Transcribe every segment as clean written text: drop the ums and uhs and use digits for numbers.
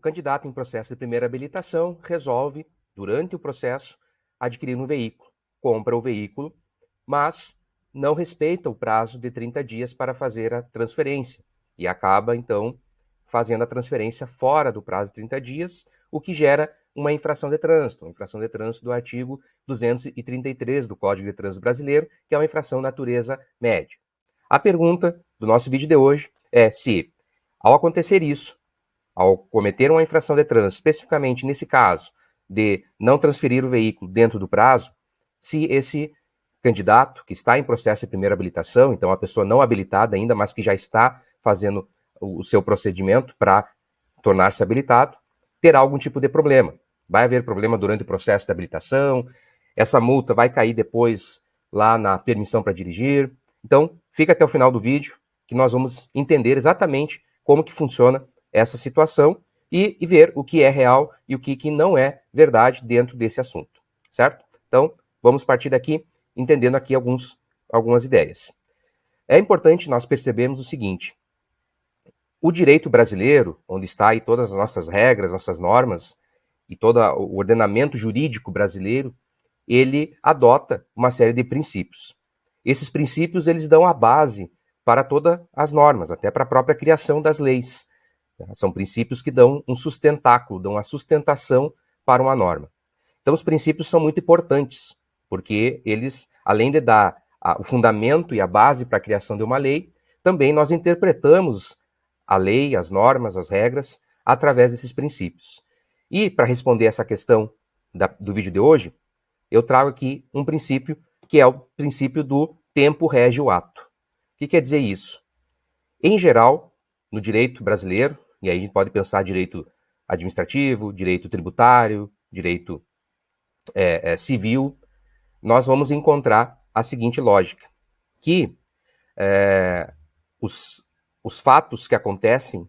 candidato em processo de primeira habilitação resolve, durante o processo, adquirir um veículo. Compra o veículo, mas não respeita o prazo de 30 dias para fazer a transferência e acaba, então, fazendo a transferência fora do prazo de 30 dias, o que gera uma infração de trânsito do artigo 233 do Código de Trânsito Brasileiro, que é uma infração natureza média. A pergunta do nosso vídeo de hoje é se, ao acontecer isso, ao cometer uma infração de trânsito, especificamente nesse caso de não transferir o veículo dentro do prazo, se esse candidato que está em processo de primeira habilitação, então a pessoa não habilitada ainda, mas que já está fazendo o seu procedimento para tornar-se habilitado, terá algum tipo de problema. Vai haver problema durante o processo de habilitação, essa multa vai cair depois lá na permissão para dirigir. Então, fica até o final do vídeo que nós vamos entender exatamente como que funciona essa situação e ver o que é real e o que não é verdade dentro desse assunto, certo? Então, vamos partir daqui entendendo aqui algumas ideias. É importante nós percebermos o seguinte: o direito brasileiro, onde está aí todas as nossas regras, nossas normas e todo o ordenamento jurídico brasileiro, ele adota uma série de princípios. Esses princípios, eles dão a base para todas as normas, até para a própria criação das leis. São princípios que dão um sustentáculo, dão a sustentação para uma norma. Então, os princípios são muito importantes, porque eles, além de dar o fundamento e a base para a criação de uma lei, também nós interpretamos a lei, as normas, as regras, através desses princípios. E, para responder essa questão do vídeo de hoje, eu trago aqui um princípio que é o princípio do tempo rege o ato. O que quer dizer isso? Em geral, no direito brasileiro, e aí a gente pode pensar direito administrativo, direito tributário, direito civil, nós vamos encontrar a seguinte lógica, que os fatos que acontecem,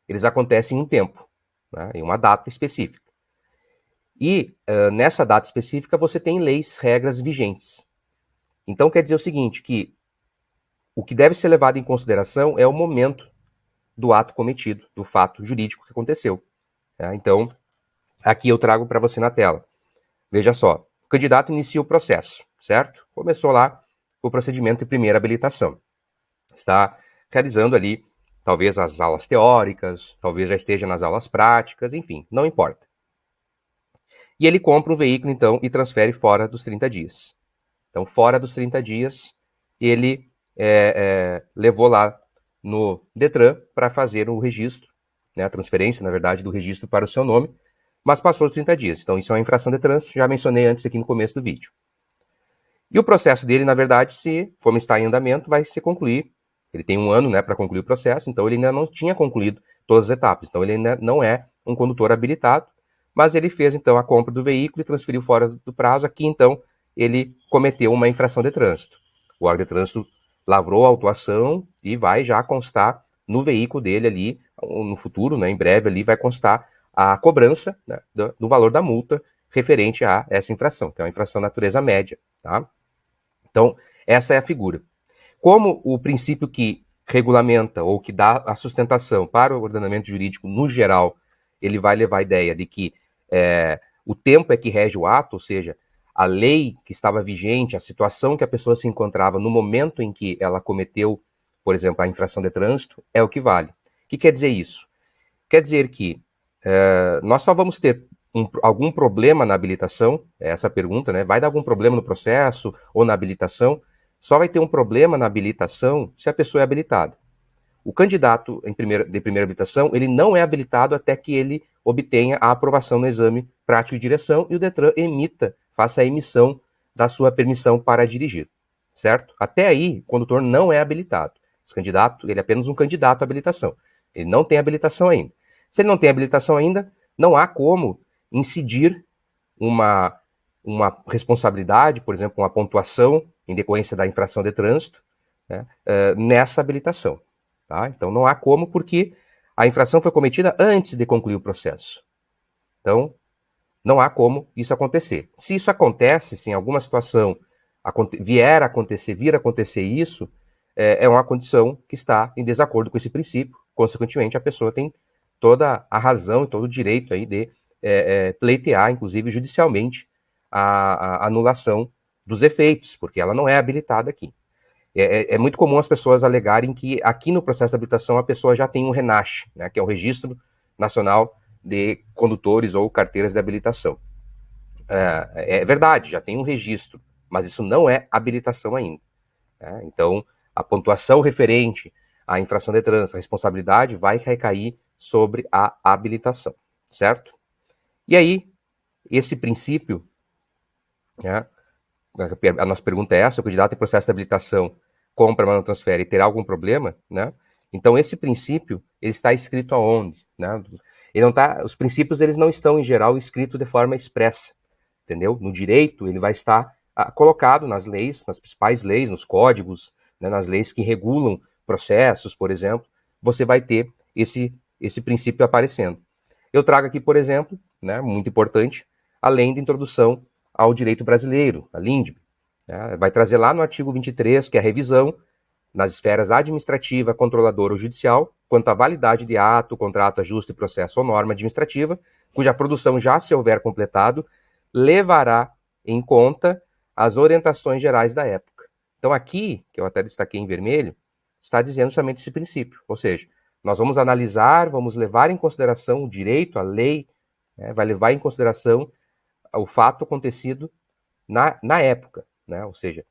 eles acontecem em um tempo, né, em uma data específica. E nessa data específica você tem leis, regras vigentes. Então quer dizer o seguinte, que o que deve ser levado em consideração é o momento do ato cometido, do fato jurídico que aconteceu. Então, aqui eu trago para você na tela. Veja só, o candidato inicia o processo, certo? Começou lá o procedimento de primeira habilitação. Está realizando ali, talvez as aulas teóricas, talvez já esteja nas aulas práticas, enfim, não importa. E ele compra um veículo, então, e transfere fora dos 30 dias. Então, fora dos 30 dias, ele levou lá no Detran para fazer o registro, né, a transferência, na verdade, do registro para o seu nome, mas passou os 30 dias. Então, isso é uma infração de trânsito, já mencionei antes aqui no começo do vídeo. E o processo dele, na verdade, se for estar em andamento, vai se concluir. Ele tem um ano, né, para concluir o processo, então ele ainda não tinha concluído todas as etapas. Então, ele ainda não é um condutor habilitado, mas ele fez, então, a compra do veículo e transferiu fora do prazo. Aqui, então, ele cometeu uma infração de trânsito. O órgão de trânsito lavrou a autuação e vai já constar no veículo dele ali, no futuro, né, em breve ali, vai constar a cobrança, né, do valor da multa referente a essa infração, que é uma infração natureza média. Tá? Então, essa é a figura. Como o princípio que regulamenta ou que dá a sustentação para o ordenamento jurídico no geral, ele vai levar a ideia de que o tempo é que rege o ato, ou seja, a lei que estava vigente, a situação que a pessoa se encontrava no momento em que ela cometeu, por exemplo, a infração de trânsito, é o que vale. O que quer dizer isso? Quer dizer que nós só vamos ter algum problema na habilitação, é essa a pergunta, né? Vai dar algum problema no processo ou na habilitação? Só vai ter um problema na habilitação se a pessoa é habilitada. O candidato de primeira habilitação, ele não é habilitado até que ele obtenha a aprovação no exame prático de direção e o Detran faça a emissão da sua permissão para dirigir, certo? Até aí, o condutor não é habilitado. Esse candidato, ele é apenas um candidato à habilitação. Ele não tem habilitação ainda. Se ele não tem habilitação ainda, não há como incidir uma responsabilidade, por exemplo, uma pontuação em decorrência da infração de trânsito, né, nessa habilitação. Tá? Então não há como, porque a infração foi cometida antes de concluir o processo. Então, não há como isso acontecer. Se isso acontece, se em alguma situação vir a acontecer isso, é uma condição que está em desacordo com esse princípio, consequentemente a pessoa tem toda a razão e todo o direito aí de pleitear, inclusive judicialmente, a anulação dos efeitos, porque ela não é habilitada aqui. É muito comum as pessoas alegarem que aqui no processo de habilitação a pessoa já tem um RENACH, né, que é o Registro Nacional de Condutores ou Carteiras de Habilitação. É verdade, já tem um registro, mas isso não é habilitação ainda. Então, a pontuação referente à infração de trânsito, a responsabilidade vai recair sobre a habilitação, certo? E aí, esse princípio, né, a nossa pergunta é essa: o candidato em processo de habilitação compra, mas não transfere, e terá algum problema, né? Então, esse princípio, ele está escrito aonde, né? Ele não tá, os princípios, eles não estão, em geral, escritos de forma expressa, entendeu? No direito, ele vai estar colocado nas leis, nas principais leis, nos códigos, né, nas leis que regulam processos, por exemplo, você vai ter esse princípio aparecendo. Eu trago aqui, por exemplo, né, muito importante, a lei de introdução ao direito brasileiro, a LINDB. Vai trazer lá no artigo 23, que é a revisão nas esferas administrativa, controladora ou judicial, quanto à validade de ato, contrato, ajuste, processo ou norma administrativa, cuja produção já se houver completado, levará em conta as orientações gerais da época. Então aqui, que eu até destaquei em vermelho, está dizendo somente esse princípio, ou seja, nós vamos analisar, vamos levar em consideração o direito, a lei, né, vai levar em consideração o fato acontecido na época, né? Ou seja,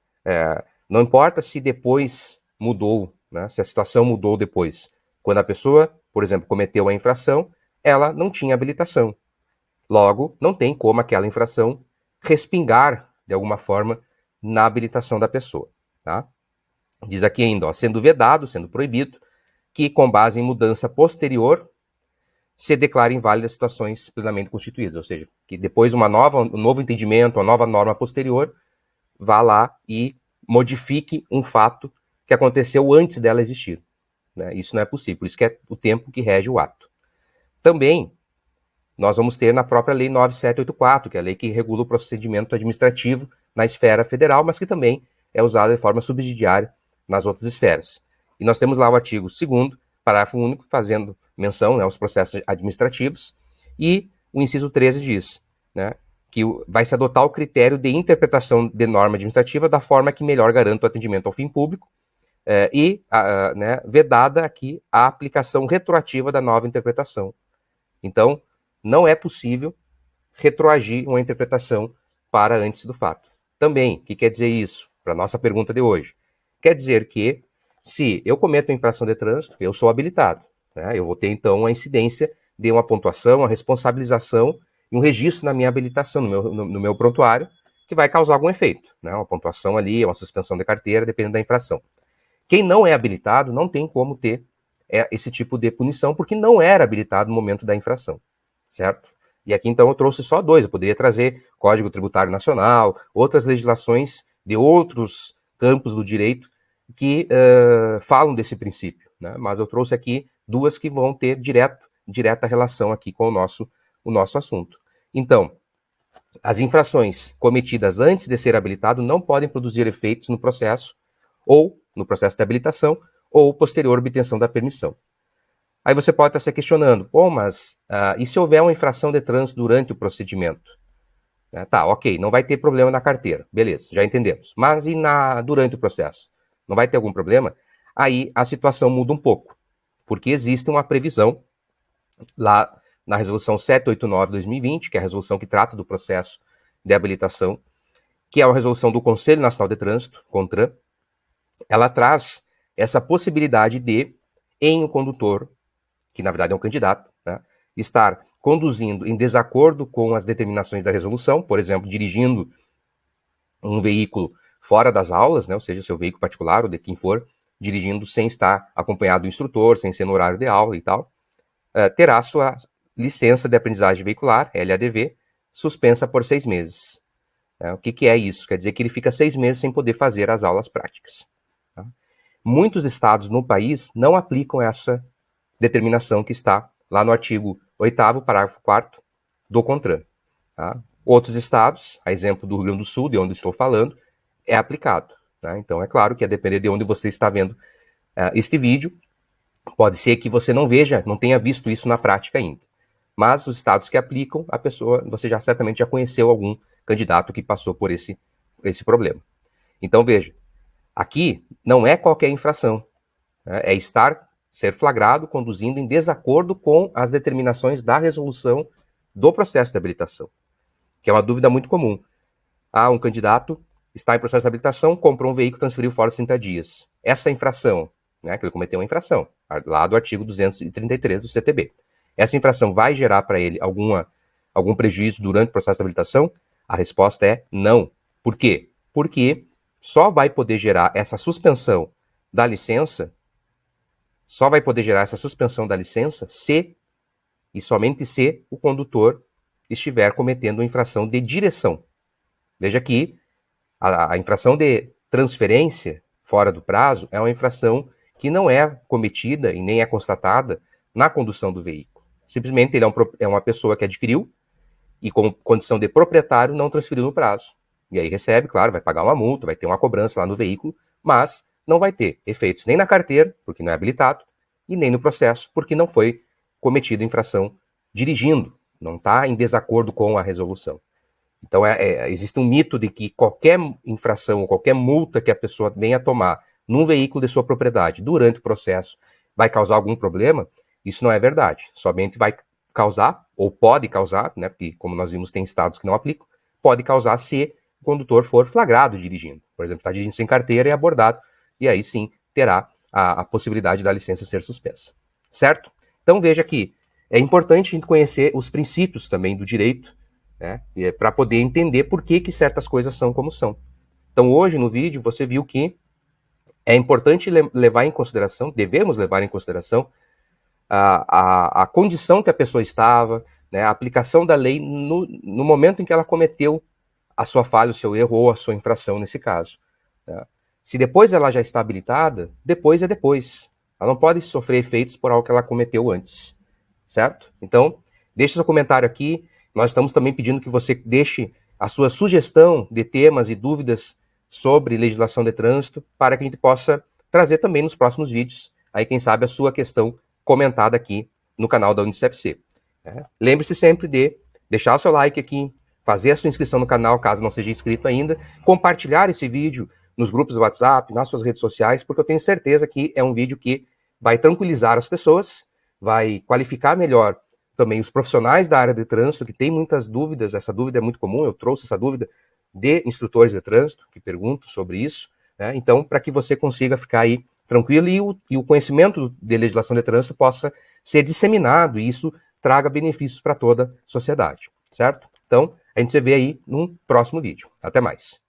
não importa se depois mudou, né? Se a situação mudou depois. Quando a pessoa, por exemplo, cometeu a infração, ela não tinha habilitação. Logo, não tem como aquela infração respingar, de alguma forma, na habilitação da pessoa. Tá? Diz aqui ainda, ó, sendo vedado, sendo proibido, que com base em mudança posterior, se declarem válidas situações plenamente constituídas, ou seja, que depois um novo entendimento, uma nova norma posterior, vá lá e modifique um fato que aconteceu antes dela existir. Né? Isso não é possível, isso que é o tempo que rege o ato. Também, nós vamos ter na própria Lei 9784, que é a lei que regula o procedimento administrativo na esfera federal, mas que também é usada de forma subsidiária nas outras esferas. E nós temos lá o artigo 2º, parágrafo único, fazendo menção, né, aos processos administrativos, e o inciso 13 diz, né, que vai se adotar o critério de interpretação de norma administrativa da forma que melhor garanta o atendimento ao fim público, né, vedada aqui a aplicação retroativa da nova interpretação. Então, não é possível retroagir uma interpretação para antes do fato. Também, o que quer dizer isso? Para a nossa pergunta de hoje. Quer dizer que, se eu cometo uma infração de trânsito, eu sou habilitado. Né? Eu vou ter, então, a incidência de uma pontuação, uma responsabilização e um registro na minha habilitação, no meu prontuário, que vai causar algum efeito. Né? Uma pontuação ali, uma suspensão de carteira, dependendo da infração. Quem não é habilitado não tem como ter esse tipo de punição, porque não era habilitado no momento da infração, certo? E aqui, então, eu trouxe só dois. Eu poderia trazer Código Tributário Nacional, outras legislações de outros campos do direito que falam desse princípio, né? Mas eu trouxe aqui duas que vão ter direta relação aqui com o nosso assunto. Então, as infrações cometidas antes de ser habilitado não podem produzir efeitos no processo, ou no processo de habilitação, ou posterior obtenção da permissão. Aí você pode estar se questionando, mas e se houver uma infração de trânsito durante o procedimento? Tá, ok, não vai ter problema na carteira, beleza, já entendemos. Mas e durante o processo? Não vai ter algum problema? Aí a situação muda um pouco, porque existe uma previsão lá na resolução 789/2020, que é a resolução que trata do processo de habilitação, que é uma resolução do Conselho Nacional de Trânsito, CONTRAN. Ela traz essa possibilidade de, em um condutor, que na verdade é um candidato, né, estar conduzindo em desacordo com as determinações da resolução, por exemplo, dirigindo um veículo fora das aulas, né, ou seja, seu veículo particular ou de quem for, dirigindo sem estar acompanhado do instrutor, sem ser no horário de aula e tal, terá sua licença de aprendizagem veicular, LADV, suspensa por 6 meses. O que é isso? Quer dizer que ele fica 6 meses sem poder fazer as aulas práticas. Tá? Muitos estados no país não aplicam essa determinação que está lá no artigo 8º, parágrafo 4º do CONTRAN. Tá? Outros estados, a exemplo do Rio Grande do Sul, de onde estou falando, é aplicado. Tá? Então, é claro que a depender de onde você está vendo este vídeo, Pode ser que você não veja, não tenha visto isso na prática ainda. Mas os estados que aplicam, a pessoa, você já certamente já conheceu algum candidato que passou por esse problema. Então veja, aqui não é qualquer infração, né? É ser flagrado conduzindo em desacordo com as determinações da resolução do processo de habilitação, que é uma dúvida muito comum. Um candidato está em processo de habilitação, comprou um veículo e transferiu fora de 30 dias. Essa infração, né, que ele cometeu uma infração, lá do artigo 233 do CTB. Essa infração vai gerar para ele algum prejuízo durante o processo de habilitação? A resposta é não. Por quê? Porque só vai poder gerar essa suspensão da licença, se e somente se o condutor estiver cometendo uma infração de direção. Veja que a infração de transferência fora do prazo é uma infração que não é cometida e nem é constatada na condução do veículo. Simplesmente ele é uma pessoa que adquiriu e com condição de proprietário não transferiu no prazo. E aí recebe, claro, vai pagar uma multa, vai ter uma cobrança lá no veículo, mas não vai ter efeitos nem na carteira, porque não é habilitado, e nem no processo, porque não foi cometida infração dirigindo, não está em desacordo com a resolução. Então, existe um mito de que qualquer infração ou qualquer multa que a pessoa venha tomar num veículo de sua propriedade durante o processo vai causar algum problema. Isso não é verdade. Somente vai causar, ou pode causar, né, porque como nós vimos tem estados que não aplicam, pode causar se o condutor for flagrado dirigindo. Por exemplo, está dirigindo sem carteira e é abordado, e aí sim terá a possibilidade da licença ser suspensa. Certo? Então veja que é importante a gente conhecer os princípios também do direito, né, para poder entender por que certas coisas são como são. Então hoje no vídeo você viu que é importante levar em consideração, devemos levar em consideração a condição que a pessoa estava, né, a aplicação da lei no momento em que ela cometeu a sua falha, o seu erro ou a sua infração nesse caso. Né. Se depois ela já está habilitada, depois é depois. Ela não pode sofrer efeitos por algo que ela cometeu antes. Certo? Então, deixe seu comentário aqui. Nós estamos também pedindo que você deixe a sua sugestão de temas e dúvidas sobre legislação de trânsito para que a gente possa trazer também nos próximos vídeos, aí quem sabe a sua questão comentada aqui no canal da UniCFC. Lembre-se sempre de deixar o seu like aqui, fazer a sua inscrição no canal, caso não seja inscrito ainda, compartilhar esse vídeo nos grupos do WhatsApp, nas suas redes sociais, porque eu tenho certeza que é um vídeo que vai tranquilizar as pessoas, vai qualificar melhor também os profissionais da área de trânsito, que têm muitas dúvidas, essa dúvida é muito comum, eu trouxe essa dúvida de instrutores de trânsito, que perguntam sobre isso, né? Então, para que você consiga ficar aí tranquilo e o conhecimento de legislação de trânsito possa ser disseminado e isso traga benefícios para toda a sociedade, certo? Então, a gente se vê aí num próximo vídeo. Até mais.